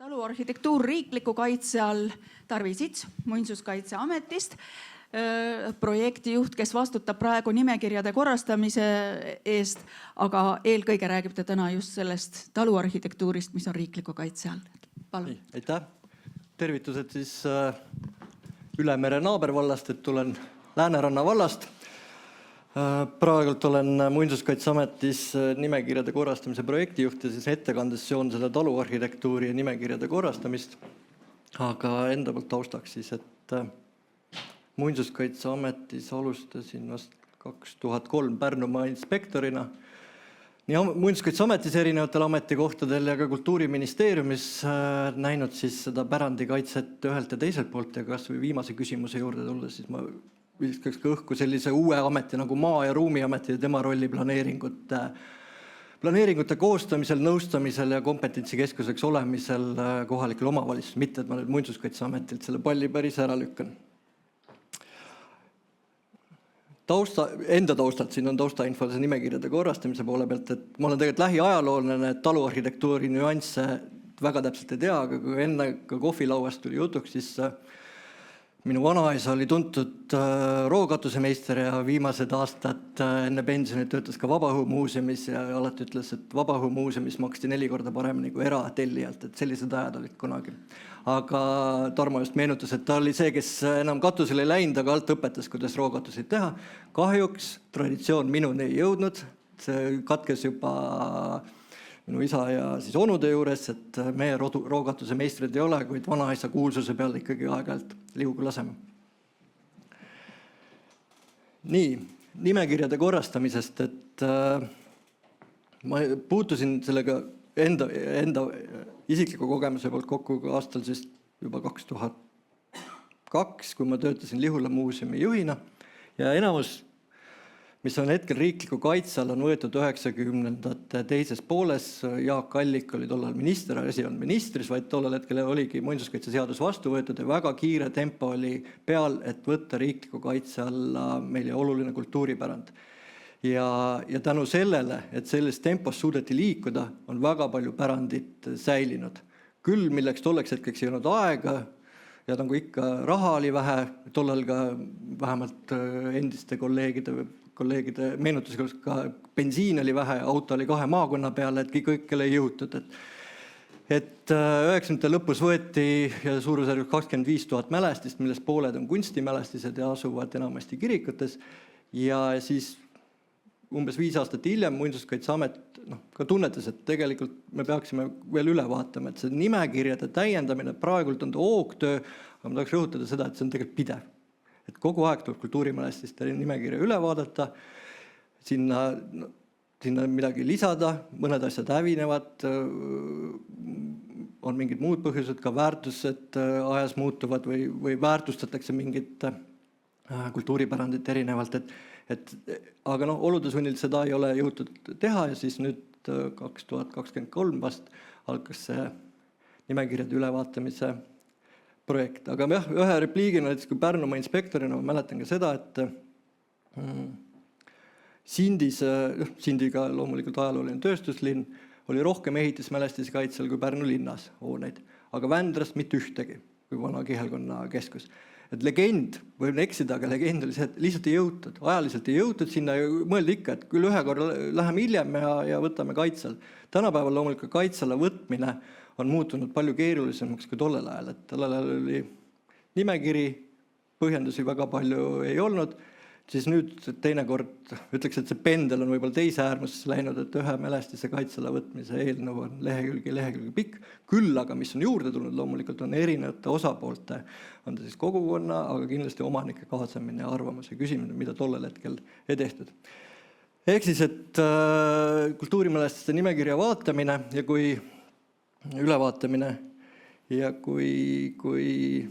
Taluarhitektuur riikliku kaitse all Tarvi Sits Muinsuskaitseametist, projektijuht, kes vastutab praegu nimekirjade korrastamise eest, aga eelkõige räägib ta täna just sellest taluarhitektuurist, mis on riikliku kaitse all. Palun. Aitäh. Tervitused siis Ülemere naabervallast, et tulen Lääneranna vallast. Praegult olen Muinsuskaitseametis nimekirjade korrastamise projektijuht ja siis ettekandes seon selle taluarhitektuuri ja nimekirjade korrastamist. Aga enda poolt taustaks siis, et Muinsuskaitseametis alustasin vast 2003 Pärnumaa inspektorina. Nii Muinsuskaitseametis erinevatel ametikohtadel ja ka Kultuuriministeeriumis näinud siis seda pärandikaitset ühelt ja teiselt poolt ja kas või viimase küsimuse juurde tulla, siis ma viskaks ka õhku sellise uue ameti nagu Maa- ja Ruumiameti ja tema rolli planeeringute koostamisel, nõustamisel ja kompetentsikeskuseks olemisel kohalikul omavalitsusel, mitte et ma nüüd Muinsuskaitseametilt selle palli päris ära lükkan. Enda taustalt, siin on taustainfo nimekirjade korrastamise poole pealt, et ma olen tegelikult lähiajaloolane, et taluarhitektuuri nüansse väga täpselt ei tea, aga kui enne ka kohvilauast tuli jutuks, siis minu vanaisa oli tuntud rookatusemeister ja viimased aastad enne pensionit töötas ka Vabaõhumuuseumis ja alati ütles, et Vabaõhumuuseumis maksti 4 korda paremini kui eratellijalt, et sellised ajad olid kunagi. Aga Tarmo just meenutas, et ta oli see, kes enam katusele ei läinud, aga alt õpetas, kuidas rookatuseid teha. Kahjuks traditsioon minuni ei jõudnud, see katkes juba minu isa ja siis onude juures, et meie rookatuse meistrid ei ole, kuid vanaisa kuulsuse peal ikkagi aeg-ajalt liugu laseme. Nii, nimekirjade korrastamisest, et ma puutusin sellega enda isikliku kogemuse poolt kokku aastal siis juba 2002, kui ma töötasin Lihula muuseumi juhina ja enamus, mis on hetkel riikliku kaitse all, on võetud 90ndate teises pooles. Jaak Allik oli tollal minister, asi on ministris, vaid tollal hetkel oligi muinsuskaitseseadus vastu võetud ja väga kiire tempo oli peal, et võtta riikliku kaitse alla meile oluline kultuuripärand. Ja tänu sellele, et selles tempos suudeti liikuda, on väga palju pärandit säilinud. Küll, milleks tolleks hetkeks ei olnud aega ja nagu ikka raha oli vähe, tollal ka vähemalt endiste kolleegide meenutuseks ka bensiin oli vähe, auto oli 2 maakonna peale, et kõikele ei jõutud. Et 90. lõpus võeti suurusjärgus 25 000 mälestist, millest pooled on kunstimälestised ja asuvad enamasti kirikutes ja siis umbes 5 aastat hiljem Muinsuskaitseamet ka tunnetas, et tegelikult me peaksime veel üle vaatama, et see nimekirjade täiendamine praegult on hoogtöö, aga ma tahaks rõhutada seda, et see on tegelikult pidev. Et kogu aeg tuleb kultuurimälestiste nimekirja üle vaadata, sinna midagi lisada, mõned asjad hävinevad, on mingid muud põhjused, ka väärtused ajas muutuvad või väärtustatakse mingit kultuuripärandit erinevalt, aga olude sunnil seda ei ole jõutud teha ja siis nüüd 2023 vast algas see nimekirjade ülevaatamise projekt. Aga ühe repliigina, kui Pärnumaa inspektorina ma mäletan ka seda, et Sindiga loomulikult ajalooline tööstuslinn oli rohkem ehitismälestise kaitsel kui Pärnu linnas hooneid, aga Vändrast mitte ühtegi kui vana kihelkonna keskus. Et legend, võin eksida, aga legend oli see, et lihtsalt ei jõutud, ajaliselt ei jõutud sinna ja mõeldi ikka, et küll ühe korra läheme hiljem ja võtame kaitsel. Tänapäeval loomulikult kaitsele võtmine on muutunud palju keerulisemaks kui tollel ajal, et tollel ajal oli nimekiri, põhjendusi väga palju ei olnud, siis nüüd teinekord ütleks, et see pendel on võib-olla teise äärmuses läinud, et ühe mälestise kaitsele võtmise eelnõu on lehekülge pikk, küll aga mis on juurde tulnud loomulikult on erinevate osapoolte, on ta siis kogukonna, aga kindlasti omanike kaasamine ja arvamuse küsimine, mida tollel hetkel ei tehtud. Ehk siis, et kultuurimälestiste nimekirja vaatamine ja kui ülevaatamine ja kui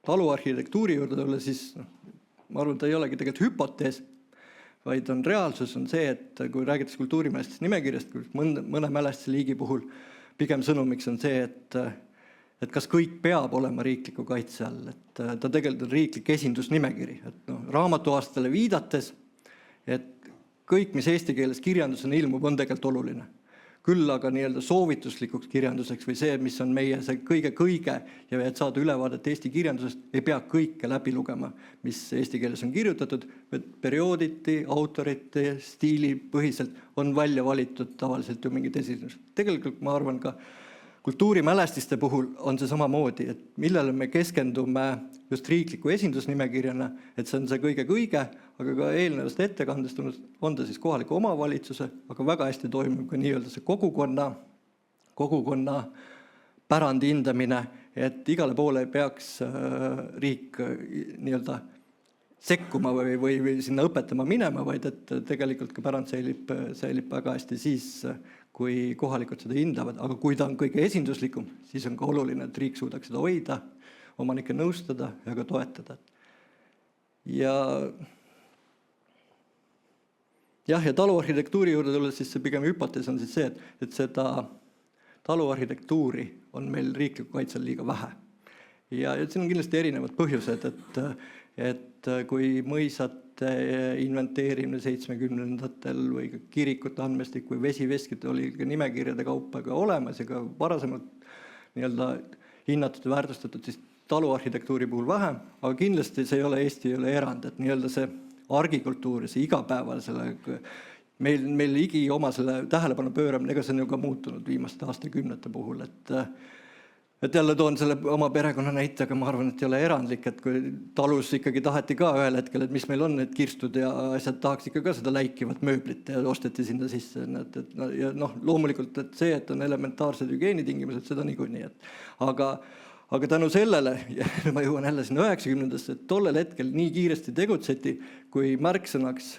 taluarhitektuuri juurde tulla, siis ma arvan, et ei olegi tegelikult hüpotees, vaid on reaalsus on see, et kui räägitakse kultuurimälestiste nimekirjast, mõne mälestise liigi puhul pigem sõnumiks on see, et kas kõik peab olema riikliku kaitse all, et ta tegelikult on riiklik esindusnimekiri, et raamatuaastale viidates, et kõik, mis eesti keeles kirjandusena ilmub, on tegelikult oluline. küll aga nii-öelda soovituslikuks kirjanduseks või see, mis on meie see kõige ja et saada ülevaadet Eesti kirjandusest, ei pea kõike läbi lugema, mis eesti keeles on kirjutatud, periooditi, autorite, stiilipõhiselt on välja valitud tavaliselt ju mingid esinused. Tegelikult ma arvan ka kultuurimälestiste puhul on see samamoodi, et millele me keskendume just riikliku esindusnimekirjana, et see on see kõige, aga ka eelnevast ettekandest on ta siis kohaliku omavalitsuse, aga väga hästi toimub ka nii-öelda see kogukonna pärandi hindamine, et igale poole ei peaks riik nii-öelda sekkuma või sinna õpetama minema, vaid et tegelikult ka pärand säilib väga hästi siis, kui kohalikud seda hindavad, aga kui ta on kõige esinduslikum, siis on ka oluline, et riik suudaks seda hoida, omanikke nõustada ja ka toetada. Ja taluarhitektuuri juurde tulles, siis see pigem hüpotees on siis see, et seda taluarhitektuuri on meil riikliku kaitsel liiga vähe. Ja siin on kindlasti erinevad põhjused, et kui mõisate inventeerimine 70-ndatel või ka kirikute andmestik või vesiveskid oli ka nimekirjade kaupa ka olemas ja ka varasemalt nii-öelda hinnatud ja väärtustatud, siis taluarhitektuuri puhul vähem, aga kindlasti see Eesti ei ole erand, et nii-öelda see argikultuur ja see igapäeval meil igi oma selle tähelepanu pööramine, ega see on ju ka muutunud viimaste aastakümnete puhul, et jälle toon selle oma perekonna näite, aga ma arvan, et ei ole erandlik, et kui talus ikkagi taheti ka ühel hetkel, et mis meil on need kirstud ja asjad tahaks ikka ka seda läikivat mööblit ja osteti sinna sisse. Ja loomulikult, et see, et on elementaarsed hügieenitingimused, seda niikuinii. Aga tänu sellele, ja ma jõuan jälle sinna 90-ndasse, et tollel hetkel nii kiiresti tegutseti, kui märksõnaks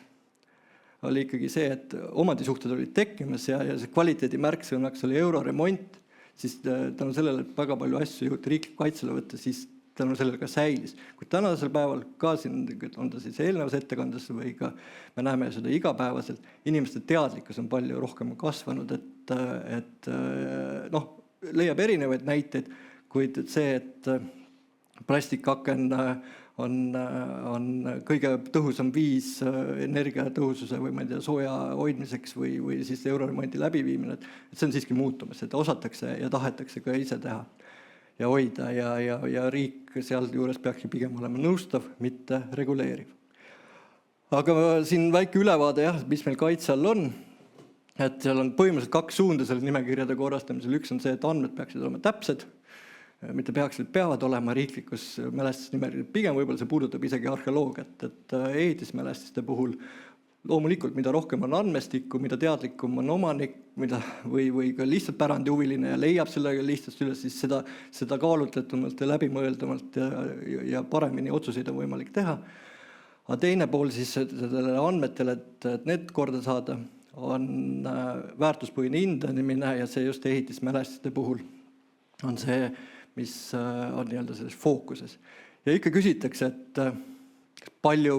oli ikkagi see, et omandisuhted olid tekkimas ja see kvaliteedi märksõnaks oli euroremont, siis tänu sellele, et väga palju asju jõuti riikliku kaitsele võtta, siis tänu sellele ka säilis. Kui tänasel päeval ka siin, on ta siis eelnevas ettekandes või ka me näeme seda igapäevaselt, inimeste teadlikkus on palju rohkem kasvanud, et leiab erinevaid näiteid, kuid see, et plastikaken on kõige tõhusam viis energiatõhususe või ma ei tea, sooja hoidmiseks või siis euroremondi läbiviimine, et see on siiski muutumas, et osatakse ja tahetakse ka ise teha ja hoida ja riik seal juures peaks pigem olema nõustav, mitte reguleeriv. Aga siin väike ülevaade, mis meil kaitse all on, et seal on põhimõtteliselt 2 suunda selle nimekirjade korrastamisel. Üks on see, et andmed peaksid olema täpsed, mitte peavad olema riiklikus mälestisnimekirjas. Pigem võib-olla see puudutab isegi arheoloogiat, et ehitismälestiste puhul loomulikult, mida rohkem on andmestikku, mida teadlikum on omanik või ka lihtsalt pärandihuviline ja leiab sellega lihtsalt üles, siis seda kaalutletumalt ja läbimõeldumalt ja paremini otsuseid on võimalik teha. Aga teine pool siis sellele andmetele, et need korda saada, on väärtuspõhine hindamine ja see just ehitismälestiste puhul on see, mis on nii-öelda selles fookuses. Ja ikka küsitakse, et palju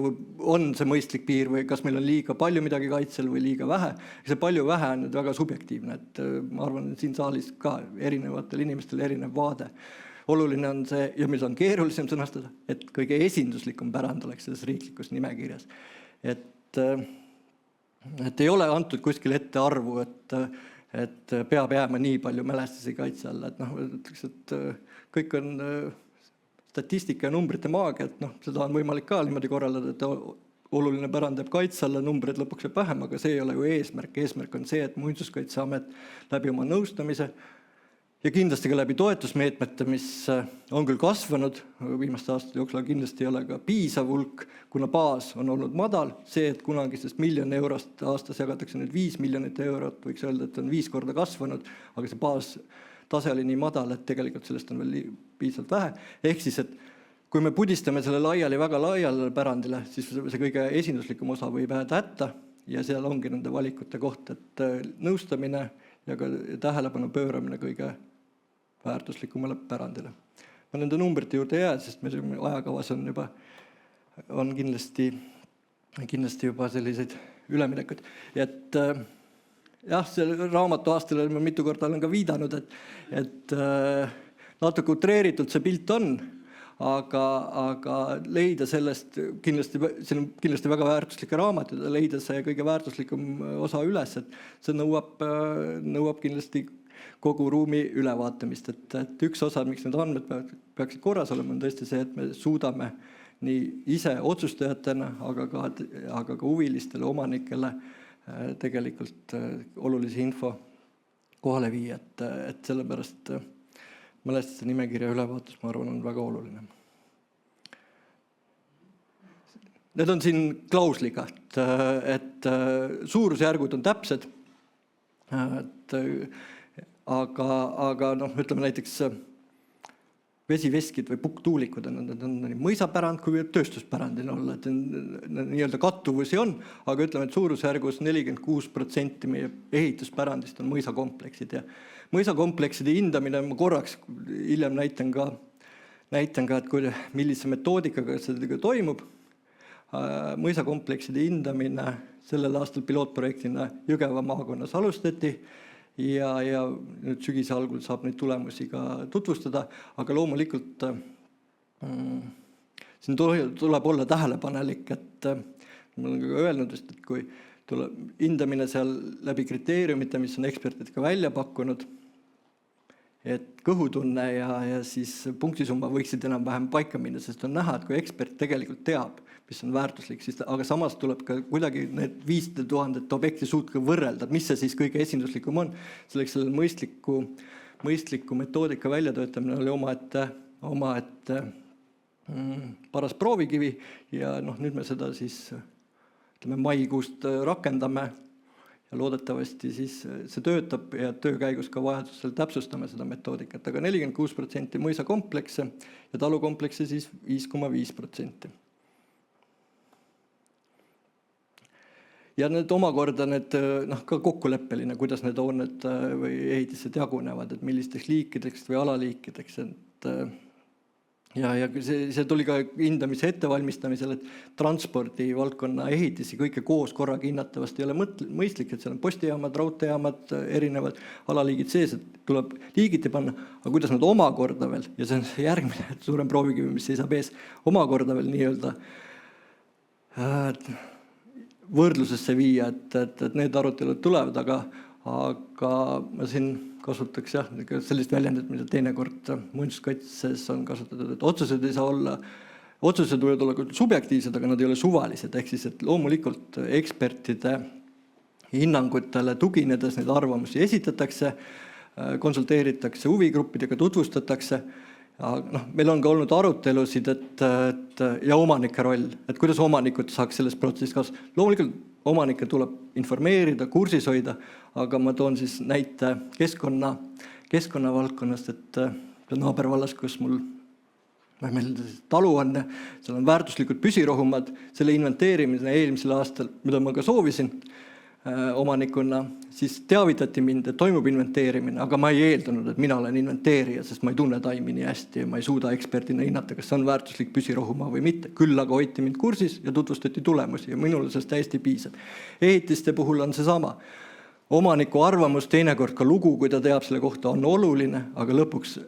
on see mõistlik piir või kas meil on liiga palju midagi kaitsel või liiga vähe. See palju vähe on nüüd väga subjektiivne, et ma arvan, et siin saalis ka erinevatel inimestel erinev vaade. Oluline on see, ja mis on keerulisem sõnastada, et kõige esinduslikum pärand oleks selles riiklikus nimekirjas. Et ei ole antud kuskil ette arvu, et peab jääma nii palju mälestisi kaitse alla, et kõik on statistika ja numbrite maagia, et seda on võimalik ka niimoodi korraldada, et oluline pärand jääb kaitse alla, numbrid lõpuks jääb vähem, aga see ei ole ju eesmärk. Eesmärk on see, et Muinsuskaitseamet läbi oma nõustamise ja kindlasti ka läbi toetusmeetmete, mis on küll kasvanud viimaste aastate jooksul, aga kindlasti ei ole ka piisav hulk, kuna baas on olnud madal. See, et kunagisest 1 000 000 eurost aastas jagatakse nüüd 5 miljonit eurot, võiks öelda, et on 5 korda kasvanud, aga see baas tase oli nii madal, et tegelikult sellest on veel piisavalt vähe. Ehk siis, et kui me pudistame selle väga laiale pärandile, siis see kõige esinduslikum osa võib jääda hätta ja seal ongi nende valikute koht, et nõustamine ja ka tähelepanu pööramine kõige väärtuslikumale pärandile. Ma nende numbrite juurde jääd, sest meil ajakavas on kindlasti juba selliseid üleminekud. Et selle raamatu aastale ma mitu korda olen ka viidanud, et natuke utreeritult see pilt on, aga leida sellest kindlasti, see on kindlasti väga väärtuslikke raamatud ja leida see kõige väärtuslikum osa üles, et see nõuab kindlasti kogu ruumi ülevaatamist, et üks osa, miks need andmed peaksid korras olema, on tõesti see, et me suudame nii ise otsustajatena, aga ka huvilistele, omanikele tegelikult olulisi info kohale viia, et sellepärast mälestiste nimekirja ülevaatus, ma arvan, on väga oluline. Need on siin klausliga, et suurusjärgud on täpsed, aga ütleme näiteks vesiveskid või pukktuulikud on nii mõisapärand kui tööstuspärandina olla, et nii-öelda kattuvusi on, aga ütleme, et suurusjärgus 46% meie ehituspärandist on mõisakompleksid ja mõisakomplekside hindamine, ma korraks hiljem näitan ka, et millise metoodikaga see toimub. Mõisakomplekside hindamine sellel aastal pilootprojektina Jõgeva maakonnas alustati ja nüüd sügise algul saab neid tulemusi ka tutvustada, aga loomulikult siin tuleb olla tähelepanelik, et ma olen ka öelnud, et kui tuleb hindamine seal läbi kriteeriumite, mis on eksperdid ka välja pakkunud, et kõhutunne ja siis punktisumma võiksid enam-vähem paika minna, sest on näha, et kui ekspert tegelikult teab, mis on väärtuslik, siis aga samas tuleb ka kuidagi need 500 000 objekti suutka võrrelda, mis see siis kõige esinduslikum on. Selleks selle mõistliku metoodika väljatöötamine oli omaette paras proovikivi ja nüüd me seda siis maikuust rakendame ja loodetavasti siis see töötab ja töö käigus ka vajadusel täpsustame seda metoodikat, aga 46% mõisakomplekse ja talukomplekse siis 5,5%. Ja need omakorda ka kokkuleppeline, kuidas need hooned või ehitised jagunevad, et millisteks liikideks või alaliikideks. Ja see tuli ka hindamise ettevalmistamisel, et transpordi valdkonna ehitisi kõike koos korraga hinnatavast ei ole mõistlik, et seal on postijaamad, raudteejaamad, erinevad alaliigid sees, et tuleb liigiti panna, aga kuidas nad omakorda veel, ja see on järgmine suurem proovikivi, mis seisab ees, omakorda veel nii-öelda võrdlusesse viia, et need arutelud tulevad, aga ma siin kasutaks sellist väljendit, mida teinekord muinsuskaitses on kasutatud, et otsused ei saa olla, otsused võivad olla subjektiivsed, aga nad ei ole suvalised, ehk siis, et loomulikult ekspertide hinnangutele tuginedes neid arvamusi esitatakse, konsulteeritakse huvigruppidega, tutvustatakse. Meil on ka olnud arutelusid ja omanike roll, et kuidas omanikud saaks selles protsessis kasvada. Loomulikult omanikke tuleb informeerida, kursis hoida, aga ma toon siis näite keskkonna valdkonnast, et naabervallas, kus meil talu on, seal on väärtuslikud püsirohumad, selle inventeerimise eelmisel aastal, mida ma ka soovisin omanikuna, siis teavitati mind, et toimub inventeerimine, aga ma ei eeldanud, et mina olen inventeerija, sest ma ei tunne taimi nii hästi ja ma ei suuda eksperdina hinnata, kas see on väärtuslik püsirohumaa või mitte. Küll aga hoiti mind kursis ja tutvustati tulemusi ja minule sellest täiesti piisab. Ehitiste puhul on see sama. Omaniku arvamus, teinekord ka lugu, kui ta teab selle kohta, on oluline, aga lõpuks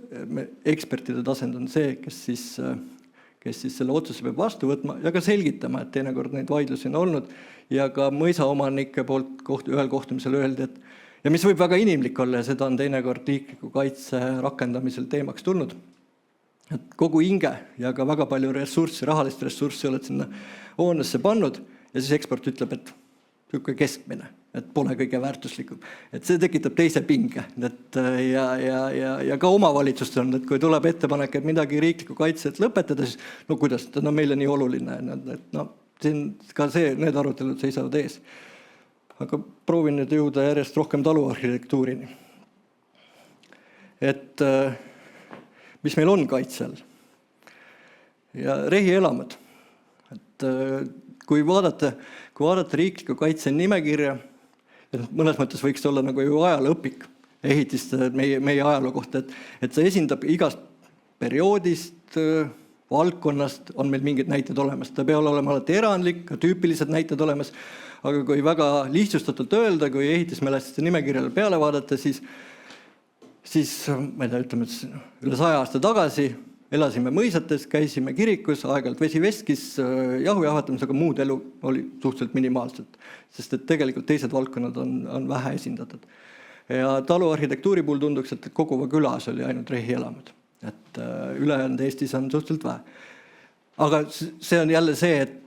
ekspertide tasand on see, kes siis selle otsuse peab vastu võtma ja ka selgitama, et teinekord neid vaidlusi on olnud ja ka mõisaomanike poolt ühel kohtumisel öeldi, ja mis võib väga inimlik olla ja seda on teinekord riikliku kaitse rakendamisel teemaks tulnud, et kogu hinge ja ka väga palju ressurssi, rahalist ressurssi oled sinna hoonesse pannud ja siis ekspert ütleb, et niisugune keskmine, et pole kõige väärtuslikum. Et see tekitab teise pinge. Ja ka omavalitsustel on, et kui tuleb ettepanek, et midagi riikliku kaitset lõpetada, siis kuidas, meile nii oluline. Ka need arutelud seisavad ees. Aga proovin nüüd jõuda järjest rohkem taluarhitektuurini. Et mis meil on kaitse all? Ja rehielamud. Et kui vaadata riikliku kaitse nimekirja, mõnes mõttes võiks olla nagu ju ajalooõpik ehitiste meie ajaloo kohta, et see esindab igast perioodist, valdkonnast on meil mingid näited olemas. Ta peab olema alati erandlik, ka tüüpilised näited olemas, aga kui väga lihtsustatult öelda, kui ehitismälestiste nimekirjale peale vaadata, siis ma ei tea, ütleme, üle 100 aasta tagasi elasime mõisates, käisime kirikus, aeg-ajalt vesi veskis, jahu jahvatamis, aga muud elu oli suhteliselt minimaalselt, sest et tegelikult teised valdkonnad on vähe esindatud. Ja taluarhitektuuri puhul tunduks, et Koguva külas oli ainult rehielamud, et ülejäänud Eestis on suhteliselt vähe. Aga see on jälle see, et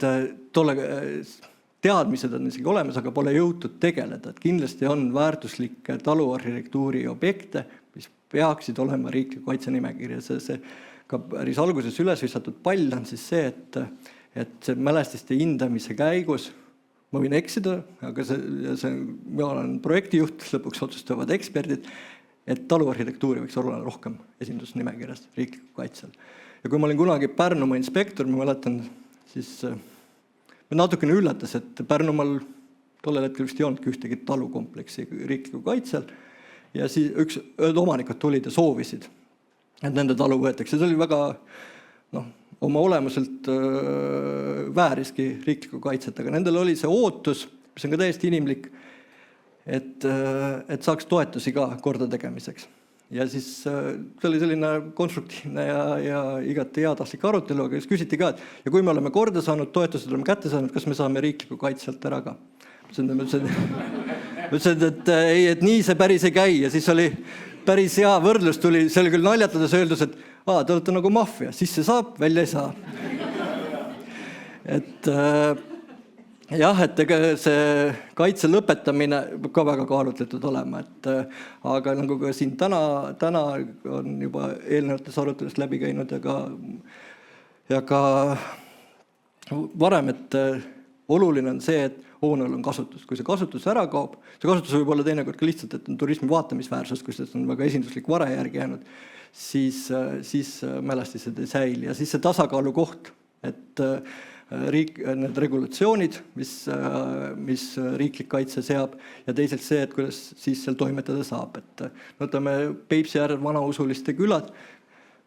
tolle teadmised on isegi olemas, aga pole jõutud tegeleda. Et kindlasti on väärtuslikke taluarhitektuuri objekte, mis peaksid olema riikliku kaitse nimekirjas. See ka päris alguses üles visatud pall on siis see, et see mälestiste hindamise käigus, ma võin eksida, aga ma olen projektijuht, lõpuks otsustavad eksperdid, et taluarhitektuuri võiks olla rohkem esindusnimekirjas riikliku kaitsel. Ja kui ma olin kunagi Pärnumaa inspektor, ma mäletan, siis natukene üllatas, et Pärnumaal tollel hetkel vist ei olnudki ühtegi talukompleksi riikliku kaitsel ja siis üks omanikud tulid ja soovisid, et nende talu võetakse. See oli väga oma olemuselt vääriski riikliku kaitset, aga nendel oli see ootus, mis on ka täiesti inimlik, et saaks toetusi ka korda tegemiseks. Ja siis see oli selline konstruktiivne ja igati heatahtlik arutelu, aga siis küsiti ka, et ja kui me oleme korda saanud, toetused oleme kätte saanud, kas me saame riikliku kaitselt ära ka? Mõtlesin, et ei, et nii see päris ei käi ja siis oli päris hea võrdlus tuli, see oli küll naljatades öeldus, et te olete nagu maffia, sisse saab, välja ei saa. Et jah, et see kaitse lõpetamine peab ka väga kaalutletud olema, aga nagu ka siin täna on juba eelnevates arutelust läbi käinud ja ka varem, et oluline on see, et hoonel on kasutus. Kui see kasutus ära kaob, see kasutus võib olla teinekord ka lihtsalt, et on turismi vaatamisväärsus, kui see on väga esinduslik vare järgi jäänud, siis mälestised ei säili. Ja siis see tasakaalu koht, et need regulatsioonid, mis riiklik kaitse seab ja teisalt see, et kuidas siis seal toimetada saab. Et võtame Peipsi äärel vanausuliste külad.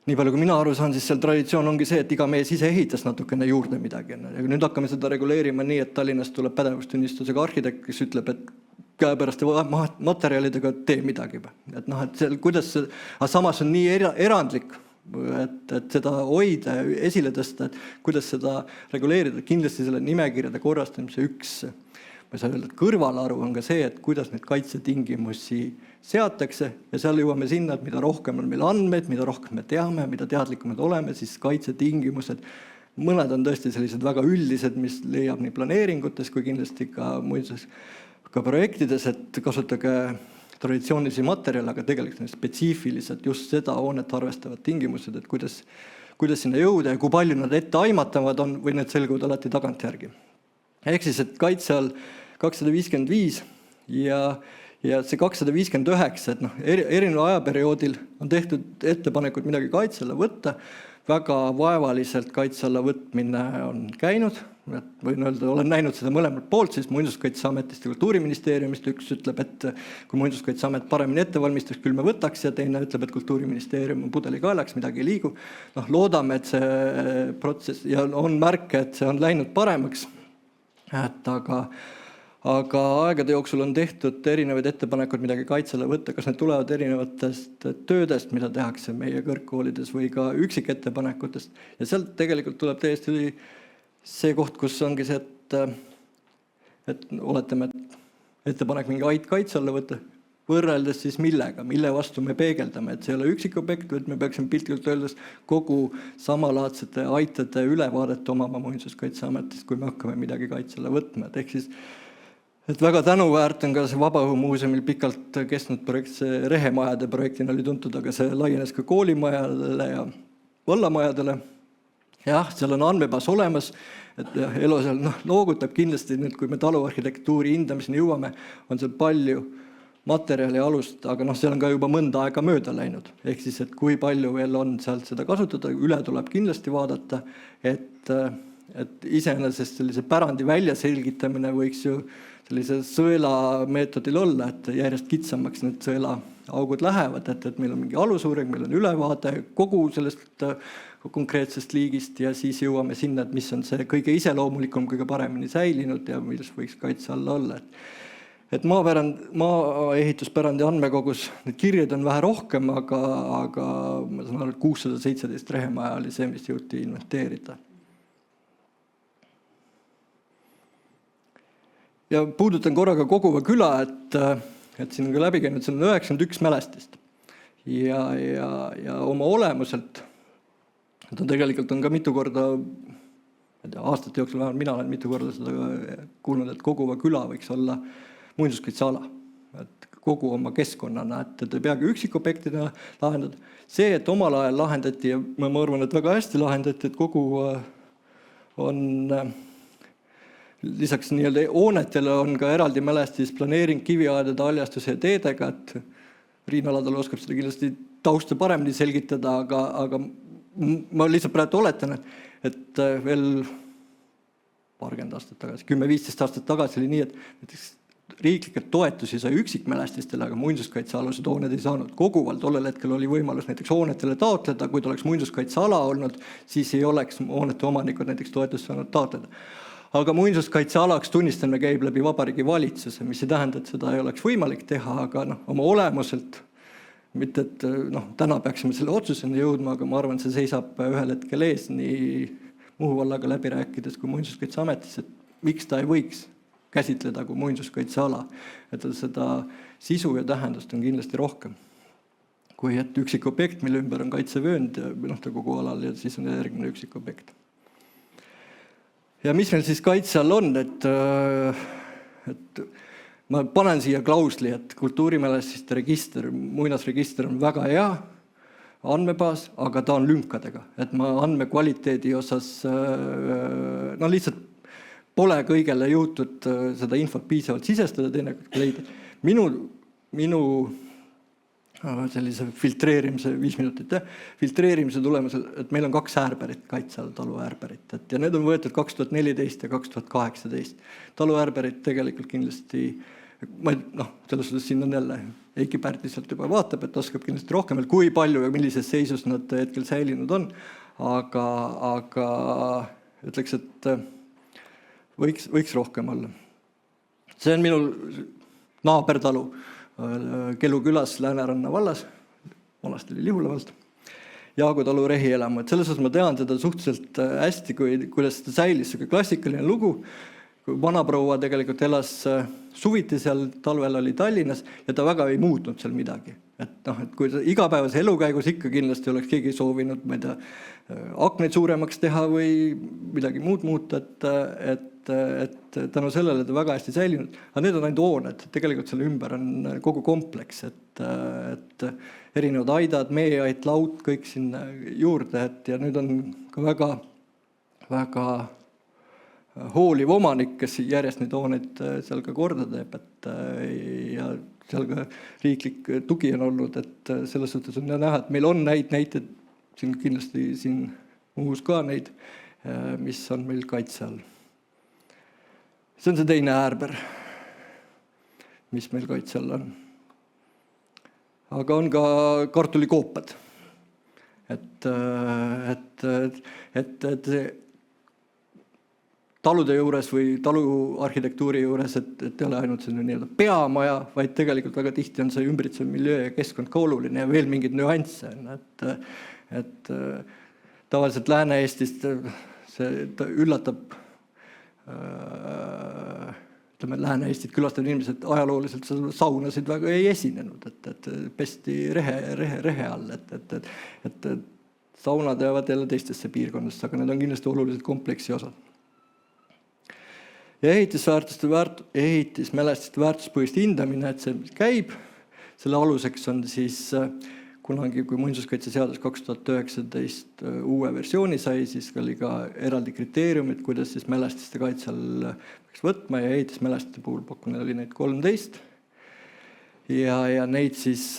Nii palju, kui mina aru saan, siis seal traditsioon ongi see, et iga mees ise ehitas natukene juurde midagi. Ja nüüd hakkame seda reguleerima nii, et Tallinnast tuleb pädevustunnistusega arhitekt, kes ütleb, et käepäraste materjalidega tee midagi. Et seal, kuidas see, aga samas on nii erandlik, et seda hoida ja esile tõsta, et kuidas seda reguleerida. Kindlasti selle nimekirjade korrastamise üks, ma ei saa öelda, et kõrvalaru on ka see, et kuidas need kaitsetingimusi seatakse ja seal jõuame sinna, et mida rohkem on meil andmeid, mida rohkem me teame, mida teadlikumad oleme, siis kaitsetingimused. Mõned on tõesti sellised väga üldised, mis leiab nii planeeringutes kui kindlasti ka muiduses ka projektides, et kasutage traditsioonilisi materjale, aga tegelikult on spetsiifiliselt just seda hoonet arvestavad tingimused, et kuidas sinna jõuda ja kui palju nad ette aimatavad on või need selguvad alati tagantjärgi. Ehk siis, et kaitse all 255 ja see 259, et erineval ajaperioodil on tehtud ettepanekud midagi kaitse alla võtta, väga vaevaliselt kaitse alla võtmine on käinud, võin öelda, olen näinud seda mõlemalt poolt, siis Muinsuskaitseametist ja Kultuuriministeeriumist üks ütleb, et kui Muinsuskaitseamet paremini ette valmistaks, küll me võtaks ja teine ütleb, et Kultuuriministeerium on pudelikaelaks, midagi ei liigu. Loodame, et see protsess ja on märke, et see on läinud paremaks, aga aegade jooksul on tehtud erinevaid ettepanekuid midagi kaitsele võtta, kas need tulevad erinevatest töödest, mida tehakse meie kõrgkoolides või ka üksikettepanekutest. Ja sealt tegelikult tuleb täiesti see koht, kus ongi see, et oletame, et ettepanek mingi kaitse alla võtta, võrreldes siis millega, mille vastu me peegeldame, et see ei ole üksikobjekt, et me peaksime piltlikult öeldes kogu samalaadsete aitade ülevaadet omama Muinsuskaitseametist, kui me hakkame midagi kaitse alla võtma. Ehk siis et väga tänuväärt on ka see Vabaõhumuuseumil pikalt kestnud projekt, see rehemajade projektina oli tuntud, aga see laienes ka koolimajadele ja vallamajadele. Jah, seal on andmebaas olemas, et elu seal loogutab kindlasti nüüd, kui me taluarhitektuuri hindamiseni jõuame, on seal palju materjali alust, aga seal on ka juba mõnda aega mööda läinud. Ehk siis, et kui palju veel on sealt seda kasutada, üle tuleb kindlasti vaadata, et iseenesest sellise pärandi väljaselgitamine võiks ju sellise sõela meetodil olla, et järjest kitsamaks need sõelaaugud lähevad, et meil on mingi alusuuring, meil on ülevaade kogu sellest konkreetsest liigist ja siis jõuame sinna, et mis on see kõige iseloomulikum, kõige paremini säilinud ja mis võiks kaitse alla olla. et maaehituspärandi andmekogus need kirjad on vähe rohkem, aga ma saan aru, et 617 rehemaja oli see, mis jõuti inventeerida. Ja puudutan korraga Koguva küla, et siin on ka läbi käinud, see on 91 mälestist. Ja oma olemuselt, ta tegelikult on ka mitu korda, aastate jooksul mina olen mitu korda seda kuulnud, et Koguva küla võiks olla muinsuskaitseala, et kogu oma keskkonnana, et ei peagi üksikobjektina lahendada. See, et omal ajal lahendati ja ma arvan, et väga hästi lahendati, et kogu on lisaks nii-öelda hoonetele on ka eraldi mälestis planeering kiviaedade haljastuse ja teedega, et Riin Aladal oskab seda kindlasti tausta paremini selgitada, aga ma lihtsalt praegu oletan, et veel paarkümmend aastat tagasi, 10-15 aastat tagasi oli nii, et näiteks riiklikult toetusi sai üksikmälestistele, aga muinsuskaitsealused hooned ei saanud. Koguval tollel hetkel oli võimalus näiteks hoonetele taotleda, kui oleks muinsuskaitseala olnud, siis ei oleks hoonete omanikud näiteks toetust saanud taotleda. Aga muinsuskaitsealaks tunnistamine käib läbi Vabariigi Valitsuse, mis ei tähenda, et seda ei oleks võimalik teha, aga oma olemuselt, mitte et täna peaksime selle otsuseni jõudma, aga ma arvan, et see seisab ühel hetkel ees nii Muhu vallaga läbi rääkides kui Muinsuskaitseametis, et miks ta ei võiks käsitleda kui muinsuskaitseala, et seda sisu ja tähendust on kindlasti rohkem kui et üksikobjekt, mille ümber on kaitsevöönd ja ta kogu alal ja siis on järgmine üksikobjekt. Ja mis meil siis kaitse all on, et ma panen siia klausli, et kultuurimälestiste register, muinasregister on väga hea andmebaas, aga ta on lünkadega, et ma andmekvaliteedi osas lihtsalt pole kõigele jõutud seda infot piisavalt sisestada, teinekord leida. Minu sellise filtreerimise, 5 minutit, filtreerimise tulemusel, et meil on 2 äärberit kaitse all, talu äärberit, ja need on võetud 2014 ja 2018. Talu äärberit tegelikult kindlasti, selles suhtes siin on jälle Eiki Pärti sealt juba vaatab, et oskab kindlasti rohkem, kui palju ja millises seisus nad hetkel säilinud on, aga ütleks, et võiks rohkem olla. See on minul naabertalu Kelu külas Lääneranna vallas, vanasti oli Lihula vald, Jaagu talu rehielamu. Et selles osas ma tean seda suhteliselt hästi, kuidas seda säilis, klassikaline lugu. Kui vanaproua tegelikult elas suviti seal, talvel oli Tallinnas ja ta väga ei muutnud seal midagi. Et kui igapäevase elukäigus ikka kindlasti oleks keegi soovinud, ma ei tea, akneid suuremaks teha või midagi muud muuta, et tänu sellele ta väga hästi säilinud. Aga need on ainult hooned, tegelikult selle ümber on kogu kompleks, et erinevad aidad, meeait, laut, kõik sinna juurde, ja nüüd on ka väga hooliv omanik, kes järjest neid hooneid seal ka korda teeb, ja seal ka riiklik tugi on olnud, et selles suhtes on näha, et meil on näiteid, siin kindlasti siin Muhus ka neid, mis on meil kaitse all. See on see teine äärber, mis meil kaitse all on. Aga on ka kartulikoopad, et talude juures või taluarhitektuuri juures, et ei ole ainult selline nii-öelda peamaja, vaid tegelikult väga tihti on see ümbritsev miljöö ja keskkond ka oluline ja veel mingid nüansse. Et tavaliselt Lääne-Eestist see üllatab, Lääne-Eestit külastavad inimesed ajalooliselt saunasid väga ei esinenud, et pesti rehe all, et saunad jäävad jälle teistesse piirkondadesse, aga need on kindlasti olulised kompleksi osad. Ja ehitismälestiste väärtuspõhist hindamine, et see käib, selle aluseks on siis kunagi, kui muinsuskaitseseadus 2019 uue versiooni sai, siis oli ka eraldi kriteeriumid, kuidas siis mälestiste kaitse all peaks võtma ja ehitismälestiste puhul pakkunud oli neid 13 ja neid siis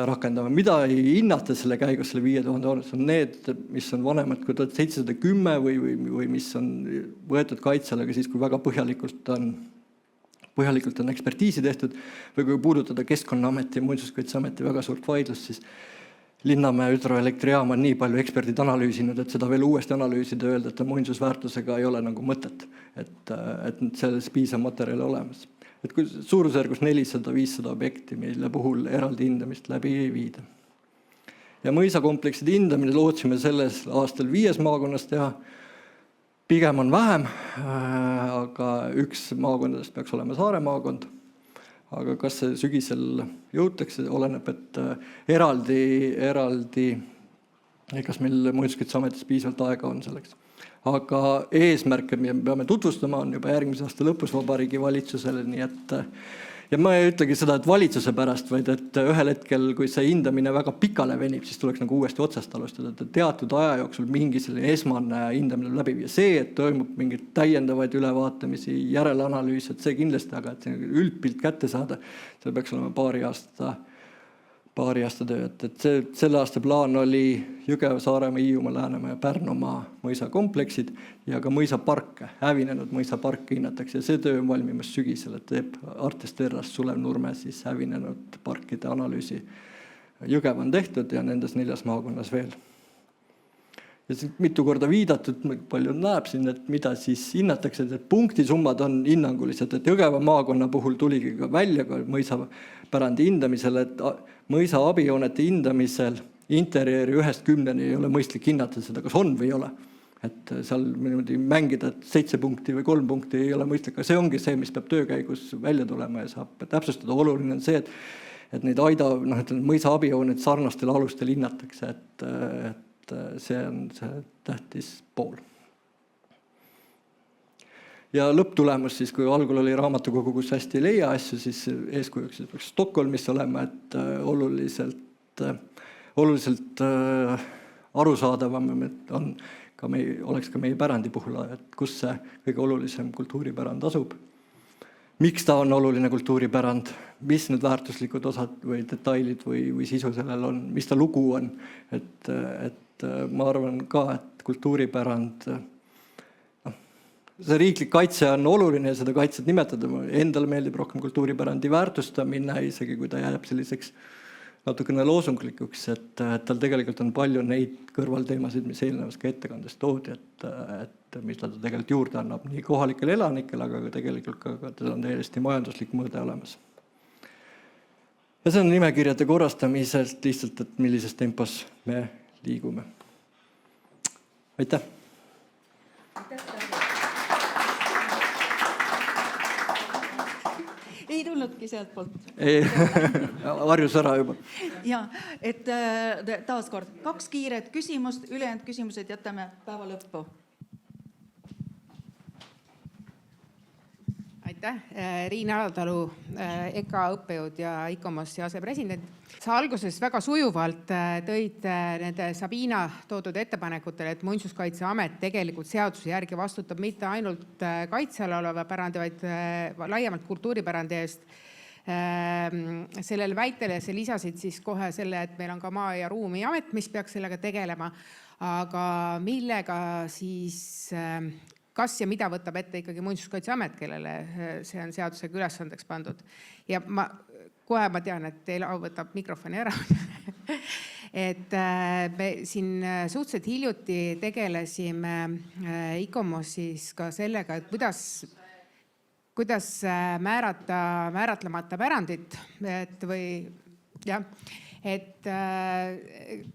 rakendama. Mida ei hinnata selle käigus selle 5000 hoonest on need, mis on vanemad kui 1710 või mis on võetud kaitsele, aga siis kui väga põhjalikult on ekspertiisi tehtud või kui puudutada Keskkonnaameti ja Muinsuskaitseameti väga suurt vaidlust, siis Linnamäe hüdroelektrijaam on nii palju eksperdid analüüsinud, et seda veel uuesti analüüsida ja öelda, et muinsusväärtusega ei ole nagu mõtet, et selles piisav materjal olemas. Et kui suurusjärgus 400-500 objekti, mille puhul eraldi hindamist läbi ei viida. Ja mõisakomplekside hindamine lootsime selles aastal 5 maakonnas teha. Pigem on vähem, aga üks maakondadest peaks olema Saare maakond. Aga kas see sügisel jõutakse, oleneb, et eraldi, kas meil Muinsuskaitseametis piisavalt aega on selleks. Aga eesmärke me peame tutvustama on juba järgmise aasta lõpus Vabariigi valitsusele, nii et ja ma ei ütlegi seda, et valitsuse pärast, vaid et ühel hetkel, kui see hindamine väga pikale venib, siis tuleks nagu uuesti otsast alustada, et teatud aja jooksul mingi selline esmane hindamine läbi viia. See, et toimub mingid täiendavaid ülevaatamisi, järelanalüüs, et see kindlasti, aga et see üldpilt kätte saada, see peaks olema paari aasta töö. Et selle aasta plaan oli Jõgeva, Saaremaa, Hiiumaa, Läänemaa ja Pärnumaa mõisakompleksid ja ka mõisaparke, hävinenud mõisaparke hinnatakse. Ja see töö on valmimas sügisel, et teeb Artes Terras Sulev Nurme siis hävinenud parkide analüüsi. Jõgeva on tehtud ja nendes 4 maakonnas veel. Ja mitu korda viidatud, palju näeb siin, et mida siis hinnatakse, et punktisummad on hinnangulised, et Jõgeva maakonna puhul tuligi ka välja ka mõisapärandi hindamisel, et mõisa abijoonete hindamisel interjööri 1-10 ei ole mõistlik hinnata seda, kas on või ei ole. Et seal mängida 7 punkti või 3 punkti ei ole mõistlik, aga see ongi see, mis peab töö käigus välja tulema ja saab täpsustada. Oluline on see, et neid mõisa abijooned sarnastel alustel hinnatakse, et see on see tähtis pool. Ja lõpptulemus siis, kui algul oli raamatukogu, kus hästi ei leia asju, siis eeskujuks peaks Stockholmis olema, et oluliselt arusaadavam on oleks ka meie pärandi puhul, et kus see kõige olulisem kultuuripärand asub. Miks ta on oluline kultuuripärand, mis need väärtuslikud osad või detailid või sisu sellel on, mis ta lugu on, et ma arvan ka, et kultuuripärand see riiklik kaitse on oluline ja seda kaitset nimetada. Endale meeldib rohkem kultuuripärandi väärtustamine, isegi kui ta jääb selliseks natukene loosunglikuks, et tal tegelikult on palju neid kõrvalteemasid, mis eelnevas ka ettekandest toodi, et mis ta tegelikult juurde annab nii kohalikele elanikele, aga tegelikult ka tal on täiesti majanduslik mõõde olemas. Ja see on nimekirjade korrastamiselt lihtsalt, et millises tempos me liigume. Aitäh! Ei tulnudki sealt poolt. Varjus ära juba. Ja, et taas kord 2 kiiret küsimust, ülejäänud küsimused jätame päeva lõppu. Aitäh, Riin Alatalu, EKA õppejõud ja ICOMOS-i asepresident. Sa alguses väga sujuvalt tõid nende Sabina toodud ettepanekutele, et Muinsuskaitseamet tegelikult seaduse järgi vastutab mitte ainult kaitseal oleva pärandi, vaid laiemalt kultuuripärandi eest. Sellele väitele sa lisasid siis kohe selle, et meil on ka Maa- ja Ruumiamet, mis peaks sellega tegelema, aga millega siis kas ja mida võtab ette ikkagi Muinsuskaitseamet, kellele see on seadusega ülesandeks pandud. Ja ma tean, et teil võtab mikrofoni ära. Et me siin suhteliselt hiljuti tegelesime ICOMOS-is ka sellega, et kuidas määratlemata pärandit, et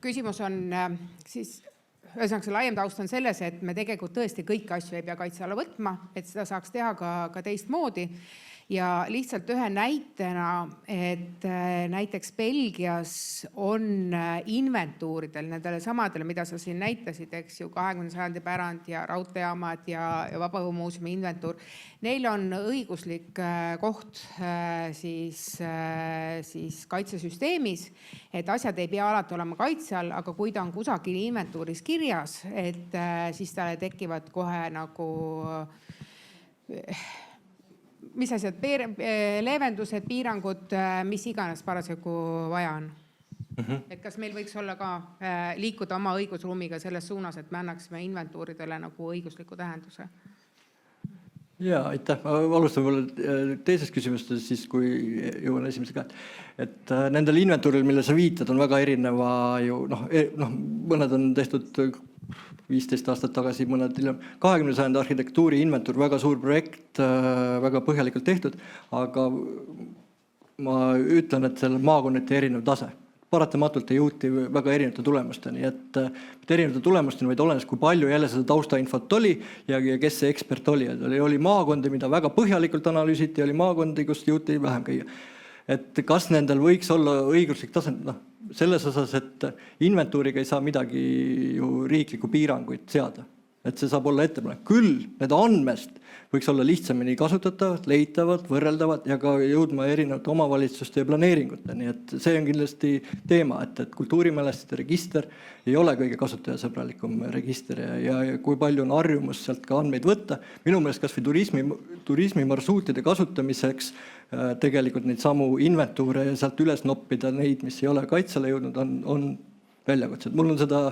küsimus on siis ühesõnaga see laiem taust on selles, et me tegelikult tõesti kõiki asju ei pea kaitse alla võtma, et seda saaks teha ka teistmoodi. Ja lihtsalt ühe näitena, et näiteks Belgias on inventuuridel nendele samadele, mida sa siin näitasid, eks ju, 20. sajandi pärand ja raudteejaamad ja Vabaõhumuuseumi inventuur. Neil on õiguslik koht siis kaitsesüsteemis, et asjad ei pea alati olema kaitse all, aga kui ta on kusagil inventuuris kirjas, et siis talle tekivad kohe nagu mis asjad, leevendused, piirangud, mis iganes parasjagu vaja on. Et kas meil võiks olla ka liikuda oma õigusruumiga selles suunas, et me annaksime inventuuridele nagu õigusliku tähenduse? Jaa, aitäh. Ma alustan võib-olla teisest küsimustest siis, kui jõuan esimese ka. Et nendel inventuuril, mille sa viitad, on väga erineva ju, mõned on tehtud 15 aastat tagasi, mõned hiljem. 20. sajandi arhitektuuri inventuur, väga suur projekt, väga põhjalikult tehtud, aga ma ütlen, et seal maakonnati erinev tase. Paratamatult ei jõuti väga erinevate tulemusteni, et erinevate tulemusteni vaid olenes, kui palju jälle seda taustainfot oli ja kes see ekspert oli. Oli maakondi, mida väga põhjalikult analüüsiti, oli maakondi, kus jõuti vähem käia. Et kas nendel võiks olla õiguslik tasand? Selles osas, et inventuuriga ei saa midagi ju riikliku piiranguid seada. Et see saab olla ettepanek. Küll need andmest võiks olla lihtsamini kasutatavad, leitavad, võrreldavad ja ka jõudma erinevate omavalitsuste ja planeeringuteni. Et see on kindlasti teema, et kultuurimälestiste register ei ole kõige kasutajasõbralikum register ja kui palju on harjumus sealt ka andmeid võtta. Minu meelest kas või turismi marsruutide kasutamiseks tegelikult neid samu inventuure ja sealt üles noppida neid, mis ei ole kaitsele jõudnud, on väljakutsed. Mul on seda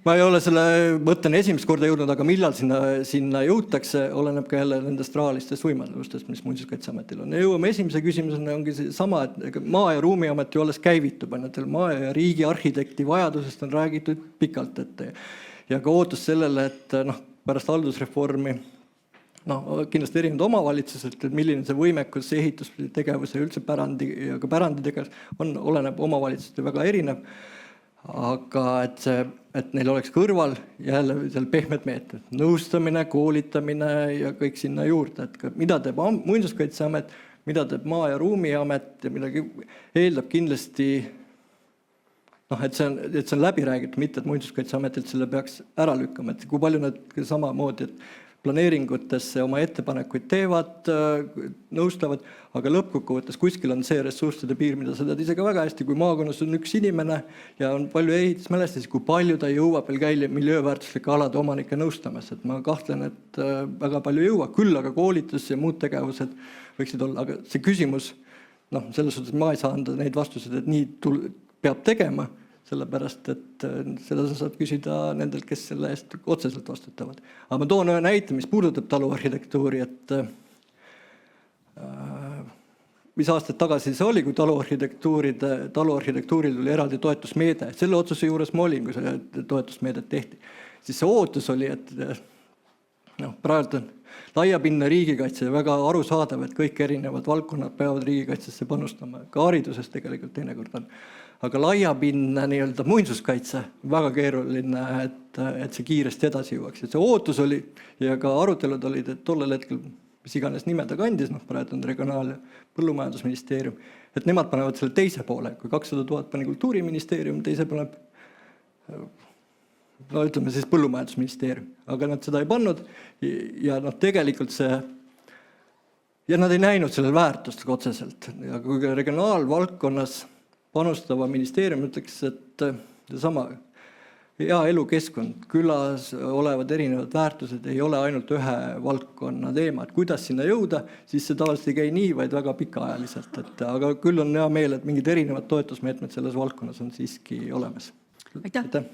Ma ei ole selle mõtteni esimest korda jõudnud, aga millal sinna jõutakse, oleneb ka jälle nendest rahalistest võimalustest, mis Muinsuskaitseametil on. Ja jõuame esimese küsimusena ongi sama, et Maa- ja Ruumiamet ju alles käivitub. Maa- ja riigi arhitekti vajadusest on räägitud pikalt. Ja ka ootus sellele, et pärast haldusreformi kindlasti erinevad omavalitsused, et milline see võimekus, ehitustegevuse ja üldse pärandi ja ka päranditegevus oleneb omavalitsuste väga erinev. Aga et neil oleks kõrval jälle seal pehmed meetmed, nõustamine, koolitamine ja kõik sinna juurde, et mida teeb Muinsuskaitseamet, mida teeb Maa- ja Ruumiamet ja midagi eeldab kindlasti, et see on läbi räägitud, mitte et Muinsuskaitseametilt selle peaks ära lükkama, et kui palju nad samamoodi, et planeeringutesse oma ettepanekuid teevad, nõustavad, aga lõppkokkuvõttes kuskil on see ressursside piir, mida sa tead ise ka väga hästi, kui maakonnas on üks inimene ja on palju ehitusmälestisi, kui palju ta jõuab veel käia miljööväärtuslike alade omanike nõustamas. Et ma kahtlen, et väga palju jõua, küll aga koolitus ja muud tegevused võiksid olla, aga see küsimus, selles suhtes ma ei saa anda neid vastused, et nii peab tegema, sellepärast, et seda sa saad küsida nendelt, kes selle eest otseselt vastutavad. Aga ma toon ühe näite, mis puudutab taluarhitektuuri, et mis aastad tagasi see oli, kui taluarhitektuuril tuli eraldi toetusmeede. Selle otsuse juures ma olin, kui see toetusmeedet tehti. Siis see ootus oli, et praegu on laiapindne riigikaitse ja väga arusaadav, et kõik erinevad valdkonnad peavad riigikaitsesse panustama. Ka hariduses tegelikult teinekord on. Aga laiapindne muinsuskaitse väga keeruline, et see kiiresti edasi jõuaks. Et see ootus oli ja ka arutelud olid, et tollel hetkel, mis iganes nimeda kandis, praegu on Regionaal- ja Põllumajandusministeerium, et nemad panevad selle teise poole, kui 200 000 pani Kultuuriministeerium, teise paneb, ütleme siis Põllumajandusministeerium, aga nad seda ei pannud ja tegelikult see ja nad ei näinud sellel väärtust otseselt. Ja kui regionaalvaldkonnas panustava ministeerium ütleks, et seesama hea elukeskkond, külas olevad erinevad väärtused ei ole ainult ühe valdkonna teema, et kuidas sinna jõuda, siis see tavaliselt ei käi nii, vaid väga pikaajaliselt. Aga küll on hea meel, et mingid erinevad toetusmeetmed selles valdkonnas on siiski olemas. Aitäh!